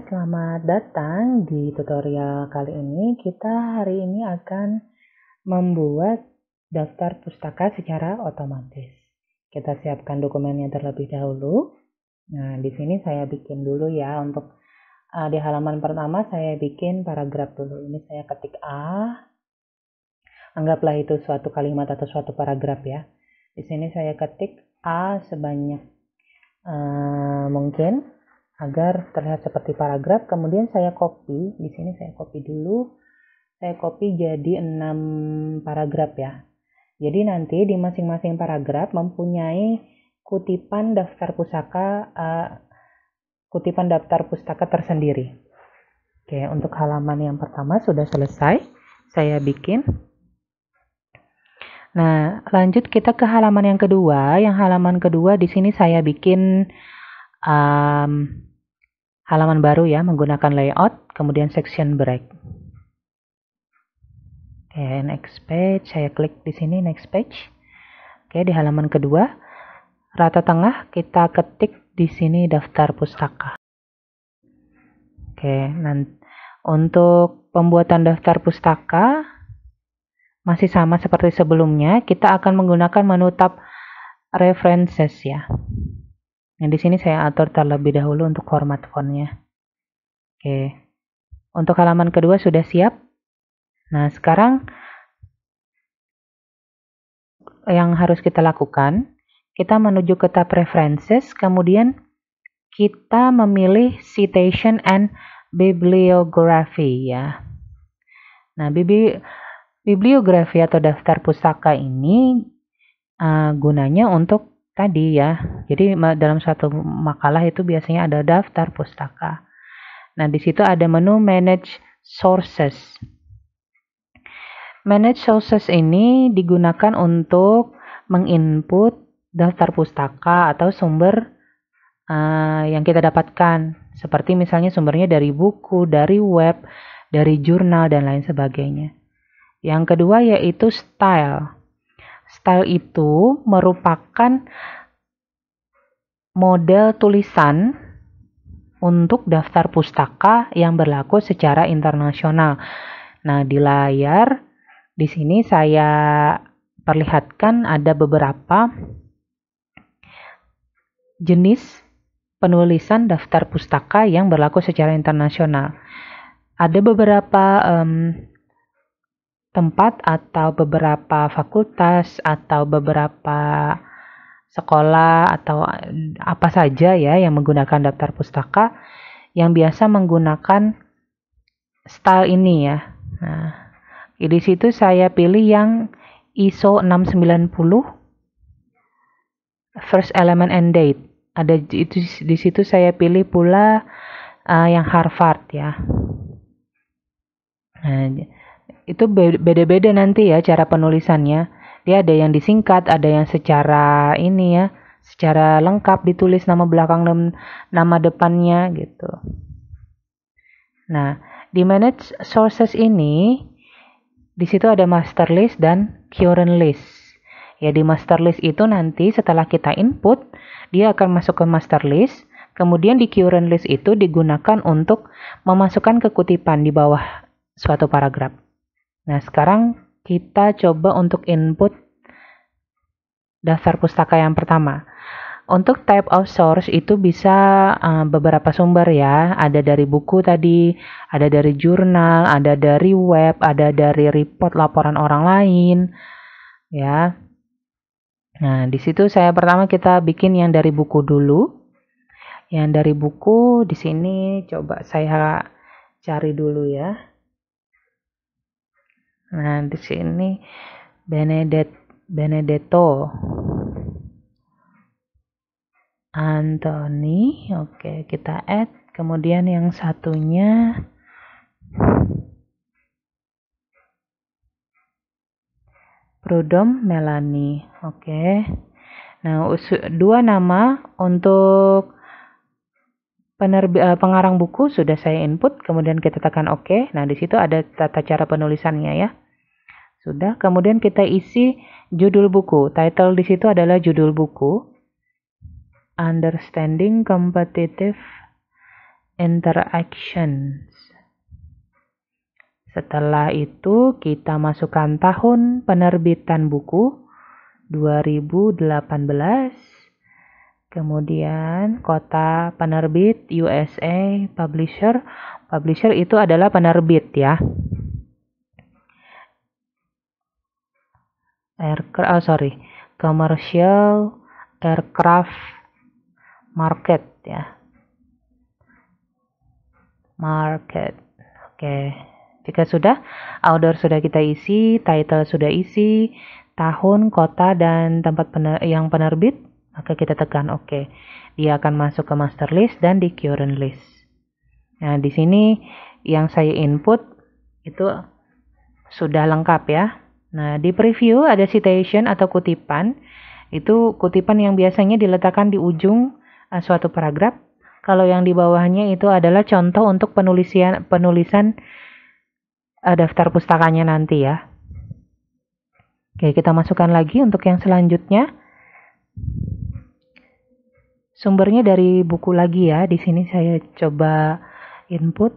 selamat datang di tutorial kali ini. Kita hari ini akan membuat daftar pustaka secara otomatis. Kita siapkan dokumennya terlebih dahulu. Nah, di sini saya bikin dulu ya. Untuk di halaman pertama saya bikin paragraf dulu. Ini saya ketik A. Anggaplah itu suatu kalimat atau suatu paragraf ya. Di sini saya ketik A sebanyak mungkin agar terlihat seperti paragraf. Kemudian saya copy. Di sini saya copy dulu. Saya copy jadi 6 paragraf ya. Jadi nanti di masing-masing paragraf mempunyai kutipan daftar pustaka tersendiri. Oke, untuk halaman yang pertama sudah selesai. Saya bikin. Nah, lanjut kita ke halaman yang kedua. Yang halaman kedua di sini saya bikin halaman baru ya, menggunakan layout, kemudian section break. Oke, next page, saya klik di sini next page. Oke, di halaman kedua, rata tengah kita ketik di sini daftar pustaka. Oke, untuk pembuatan daftar pustaka masih sama seperti sebelumnya, kita akan menggunakan menu tab references ya. Nah, di sini saya atur terlebih dahulu untuk format fontnya. Oke, untuk halaman kedua sudah siap. Nah, sekarang yang harus kita lakukan, kita menuju ke tab references, kemudian kita memilih citation and bibliography ya. Nah, bibliografi atau daftar pustaka ini gunanya untuk tadi ya. Jadi dalam suatu makalah itu biasanya ada daftar pustaka. Nah, di situ ada menu Manage Sources. Manage Sources ini digunakan untuk menginput daftar pustaka atau sumber yang kita dapatkan. Seperti misalnya sumbernya dari buku, dari web, dari jurnal, dan lain sebagainya. Yang kedua yaitu Style. Style itu merupakan model tulisan untuk daftar pustaka yang berlaku secara internasional. Nah, di layar di sini saya perlihatkan ada beberapa jenis penulisan daftar pustaka yang berlaku secara internasional. Ada beberapa tempat atau beberapa fakultas atau beberapa sekolah atau apa saja ya yang menggunakan daftar pustaka yang biasa menggunakan style ini ya. Nah, di situ saya pilih yang ISO 690 first element and date. Ada itu di situ saya pilih pula yang Harvard ya. Nah, itu beda-beda nanti ya cara penulisannya. Dia ada yang disingkat, ada yang secara ini ya, secara lengkap ditulis nama belakang dan nama depannya gitu. Nah, di Manage Sources ini di situ ada master list dan current list. Ya, di master list itu nanti setelah kita input, dia akan masuk ke master list. Kemudian di current list itu digunakan untuk memasukkan kekutipan di bawah suatu paragraf. Nah, sekarang kita coba untuk input daftar pustaka yang pertama. Untuk type of source itu bisa beberapa sumber ya. Ada dari buku tadi, ada dari jurnal, ada dari web, ada dari report laporan orang lain. Ya. Nah, di situ pertama kita bikin yang dari buku dulu. Yang dari buku di sini coba saya cari dulu ya. Nah, di sini Benedetto Anthony. Oke, kita add. Kemudian yang satunya Prudom Melanie. Oke. Nah, dua nama untuk pengarang buku sudah saya input, kemudian kita tekan OK. Nah, di situ ada tata cara penulisannya ya. Sudah, kemudian kita isi judul buku. Title di situ adalah judul buku. Understanding Competitive interactions. Setelah itu kita masukkan tahun penerbitan buku 2018. Kemudian kota penerbit USA, publisher. Publisher itu adalah penerbit ya. Commercial aircraft market ya. Market. Oke. Jika sudah, outdoor sudah kita isi, title sudah isi, tahun, kota, dan tempat yang penerbit, maka kita tekan OK. Dia akan masuk ke master list dan di current list. Nah, di sini yang saya input itu sudah lengkap ya. Nah, di preview ada citation atau kutipan. Itu kutipan yang biasanya diletakkan di ujung suatu paragraf. Kalau yang di bawahnya itu adalah contoh untuk penulisan daftar pustakanya nanti ya. Oke, kita masukkan lagi untuk yang selanjutnya. Sumbernya dari buku lagi ya. Di sini saya coba input.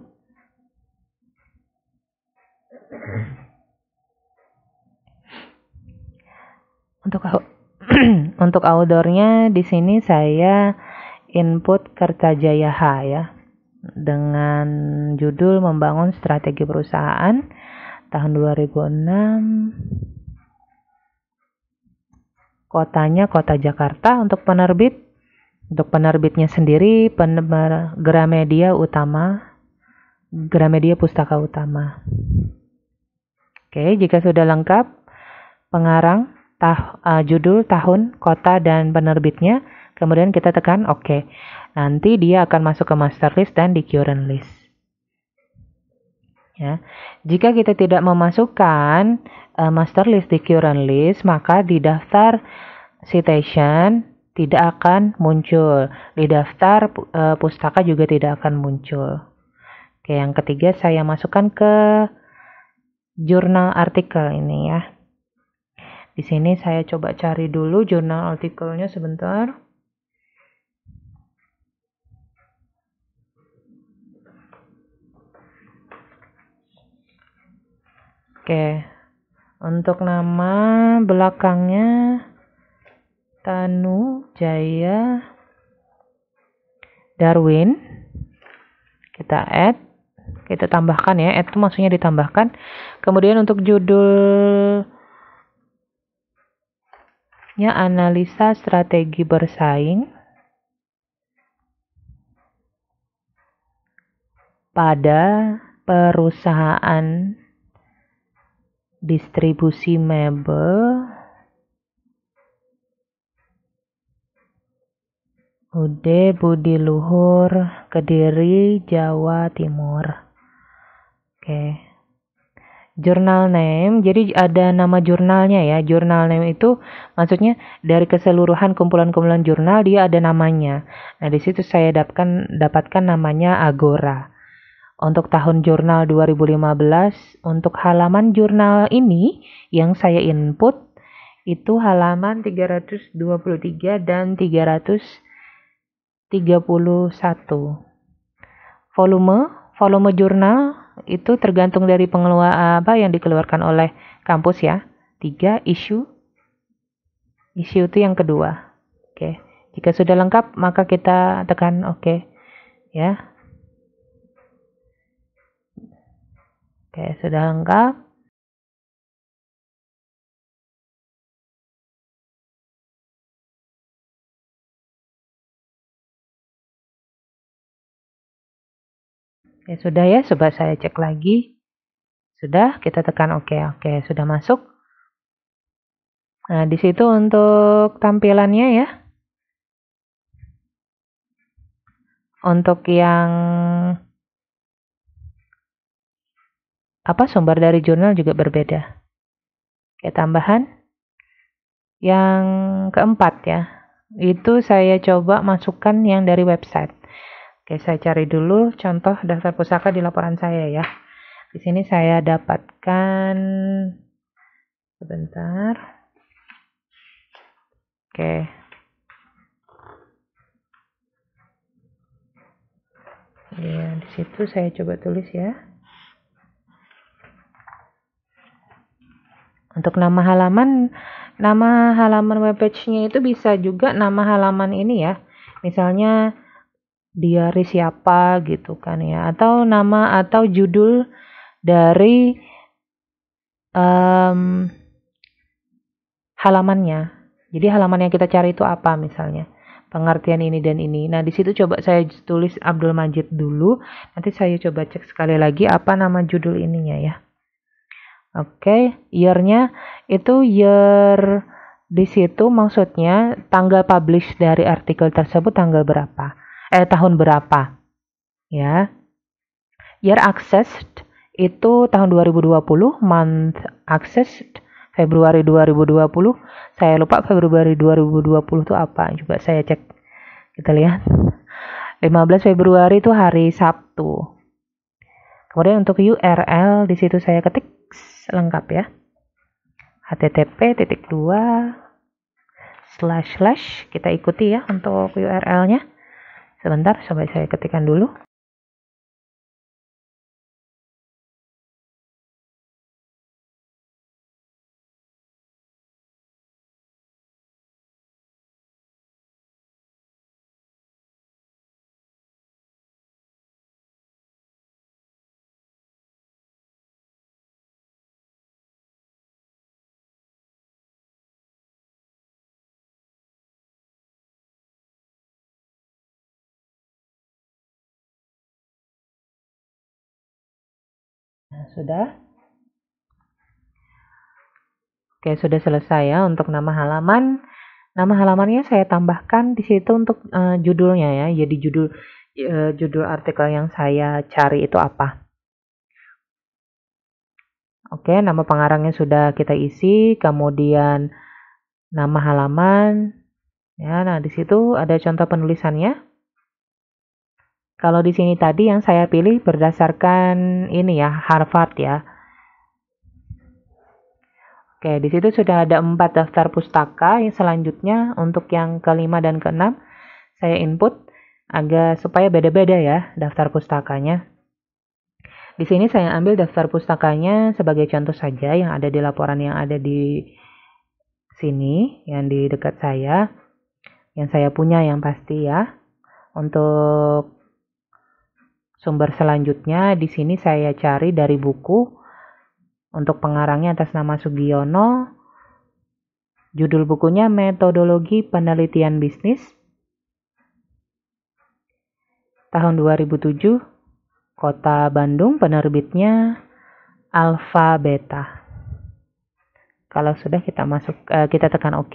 Untuk outdoornya di sini saya input Kertajaya H ya. Dengan judul Membangun Strategi Perusahaan tahun 2006. Kotanya Kota Jakarta untuk penerbit. Untuk penerbitnya sendiri Gramedia Pustaka Utama. Oke, jika sudah lengkap pengarang, judul, tahun, kota, dan penerbitnya, kemudian kita tekan OK. Nanti dia akan masuk ke master list dan di current list. Ya. Jika kita tidak memasukkan master list di current list, maka di daftar citation tidak akan muncul. Di daftar pustaka juga tidak akan muncul. Oke, yang ketiga saya masukkan ke jurnal artikel ini ya. Di sini saya coba cari dulu jurnal artikelnya sebentar. Oke, untuk nama belakangnya Tanu Jaya Darwin. Kita add, kita tambahkan ya, add itu maksudnya ditambahkan. Kemudian untuk judulnya analisa strategi bersaing pada perusahaan distribusi mebel UD Budi Luhur, Kediri, Jawa Timur. Oke. Jurnal name, jadi ada nama jurnalnya ya. Jurnal name itu maksudnya dari keseluruhan kumpulan-kumpulan jurnal dia ada namanya. Nah, di situ saya dapatkan namanya Agora. Untuk tahun jurnal 2015, untuk halaman jurnal ini yang saya input itu halaman 323 dan 331. Volume jurnal itu tergantung dari yang dikeluarkan oleh kampus ya. 3 issue itu yang kedua. Oke. Jika sudah lengkap maka kita tekan OK ya. Oke, sudah lengkap. Oke, sudah ya, coba saya cek lagi. Sudah, kita tekan OK. Oke, sudah masuk. Nah, di situ untuk tampilannya ya. Untuk yang sumber dari jurnal juga berbeda. Oke, tambahan. Yang keempat ya. Itu saya coba masukkan yang dari website. Oke, saya cari dulu contoh daftar pusaka di laporan saya ya. Di sini saya dapatkan sebentar. Oke. Ya, di situ saya coba tulis ya. Untuk nama halaman webpage-nya itu bisa juga nama halaman ini ya. Misalnya diary siapa gitu kan ya, atau nama atau judul dari halamannya. Jadi halaman yang kita cari itu apa misalnya. Pengertian ini dan ini. Nah, di situ coba saya tulis Abdul Majid dulu. Nanti saya coba cek sekali lagi apa nama judul ininya ya. Oke, year-nya itu year di situ maksudnya tanggal publish dari artikel tersebut tanggal berapa? Tahun berapa? Ya. Year accessed itu tahun 2020, month accessed Februari 2020. Saya lupa Februari 2020 itu apa. Coba saya cek. Kita lihat. 15 Februari itu hari Sabtu. Kemudian untuk URL di situ saya ketik lengkap ya. http:// kita ikuti ya untuk URL-nya. Sebentar, coba saya ketikkan dulu. Nah, sudah. Oke, sudah selesai ya untuk nama halaman. Nama halamannya saya tambahkan di situ untuk judulnya ya. Jadi judul artikel yang saya cari itu apa. Oke, nama pengarangnya sudah kita isi, kemudian nama halaman. Ya, nah di situ ada contoh penulisannya. Kalau di sini tadi yang saya pilih berdasarkan ini ya, Harvard ya. Oke, di situ sudah ada 4 daftar pustaka. Yang selanjutnya untuk yang kelima dan keenam saya input agak supaya beda-beda ya daftar pustakanya. Di sini saya ambil daftar pustakanya sebagai contoh saja yang ada di laporan yang ada di sini, yang di dekat saya, yang saya punya yang pasti ya. Untuk sumber selanjutnya di sini saya cari dari buku. Untuk pengarangnya atas nama Sugiono. Judul bukunya Metodologi Penelitian Bisnis. Tahun 2007. Kota Bandung, penerbitnya Alpha Beta. Kalau sudah kita tekan OK.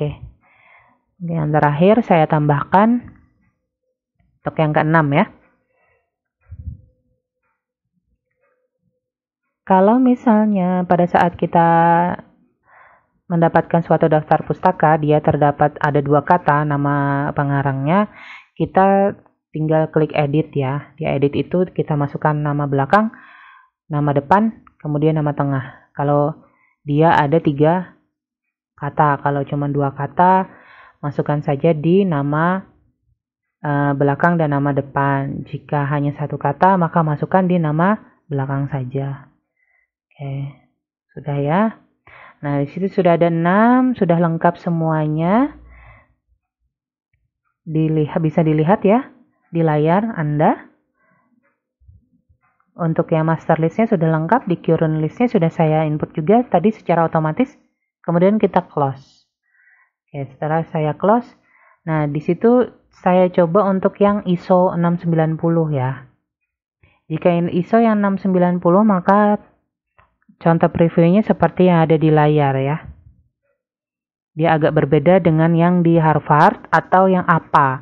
Yang terakhir saya tambahkan untuk yang keenam ya. Kalau misalnya pada saat kita mendapatkan suatu daftar pustaka, dia terdapat ada 2 kata nama pengarangnya, kita tinggal klik edit ya. Di edit itu kita masukkan nama belakang, nama depan, kemudian nama tengah. Kalau dia ada 3 kata, kalau cuma 2 kata, masukkan saja di nama belakang dan nama depan. Jika hanya 1 kata, maka masukkan di nama belakang saja. Oke, sudah ya. Nah, di situ sudah ada 6, sudah lengkap semuanya. Bisa dilihat ya di layar Anda. Untuk yang master listnya sudah lengkap, di current listnya sudah saya input juga tadi secara otomatis. Kemudian kita close. Oke, setelah saya close, nah di situ saya coba untuk yang ISO 690 ya. Jika ISO yang 690 maka contoh previewnya seperti yang ada di layar ya. Dia agak berbeda dengan yang di Harvard atau yang APA.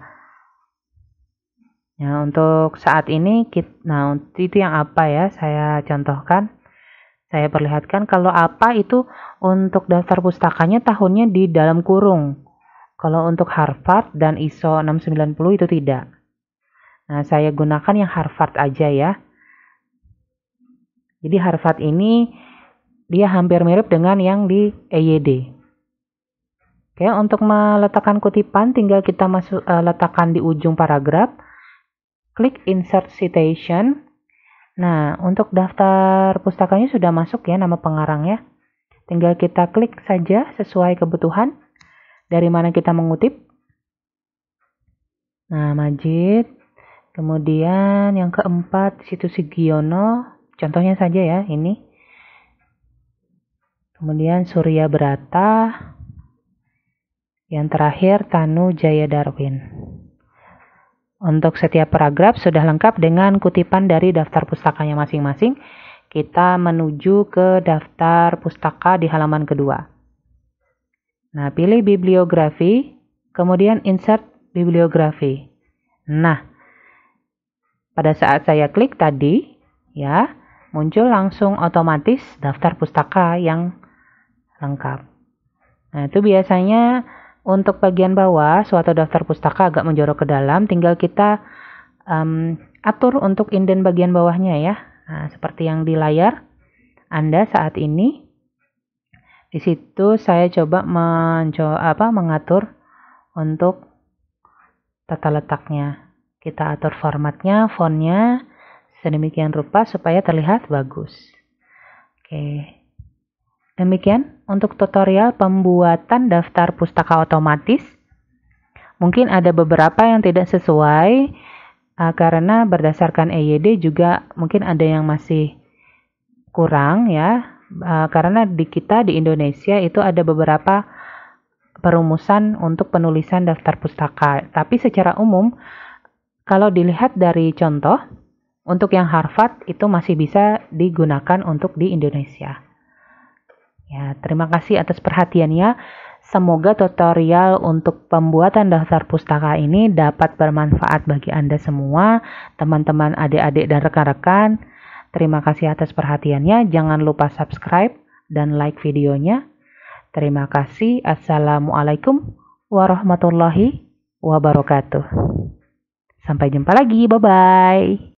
Nah, untuk saat ini, itu yang APA ya, saya contohkan. Saya perlihatkan kalau APA itu untuk daftar pustakanya tahunnya di dalam kurung. Kalau untuk Harvard dan ISO 690 itu tidak. Nah, saya gunakan yang Harvard aja ya. Jadi Harvard ini dia hampir mirip dengan yang di EYD. Oke, untuk meletakkan kutipan tinggal kita letakkan di ujung paragraf. klik Insert Citation. Nah, untuk daftar pustakanya sudah masuk ya nama pengarangnya. Tinggal kita klik saja sesuai kebutuhan. Dari mana kita mengutip. Nah, Majid. Kemudian yang keempat, Situs Sugiono. Contohnya saja ya, ini. Kemudian Surya Brata. Yang terakhir, Tanu Jaya Darwin. Untuk setiap paragraf sudah lengkap dengan kutipan dari daftar pustakanya masing-masing. Kita menuju ke daftar pustaka di halaman kedua. Nah, pilih bibliografi, kemudian insert bibliografi. Nah, pada saat saya klik tadi, ya, muncul langsung otomatis daftar pustaka yang lengkap. Nah, itu biasanya untuk bagian bawah, suatu daftar pustaka agak menjorok ke dalam, tinggal kita atur untuk inden bagian bawahnya ya. Nah, seperti yang di layar Anda saat ini. Di situ saya coba mengatur untuk tata letaknya. Kita atur formatnya, fontnya, sedemikian rupa supaya terlihat bagus. Oke. Demikian untuk tutorial pembuatan daftar pustaka otomatis. Mungkin ada beberapa yang tidak sesuai karena berdasarkan EYD juga mungkin ada yang masih kurang ya. Karena di Indonesia itu ada beberapa perumusan untuk penulisan daftar pustaka. Tapi secara umum, kalau dilihat dari contoh, untuk yang Harvard itu masih bisa digunakan untuk di Indonesia. Ya, terima kasih atas perhatiannya. Semoga tutorial untuk pembuatan daftar pustaka ini dapat bermanfaat bagi Anda semua, teman-teman, adik-adik, dan rekan-rekan. Terima kasih atas perhatiannya. Jangan lupa subscribe dan like videonya. Terima kasih. Assalamualaikum warahmatullahi wabarakatuh. Sampai jumpa lagi. Bye-bye.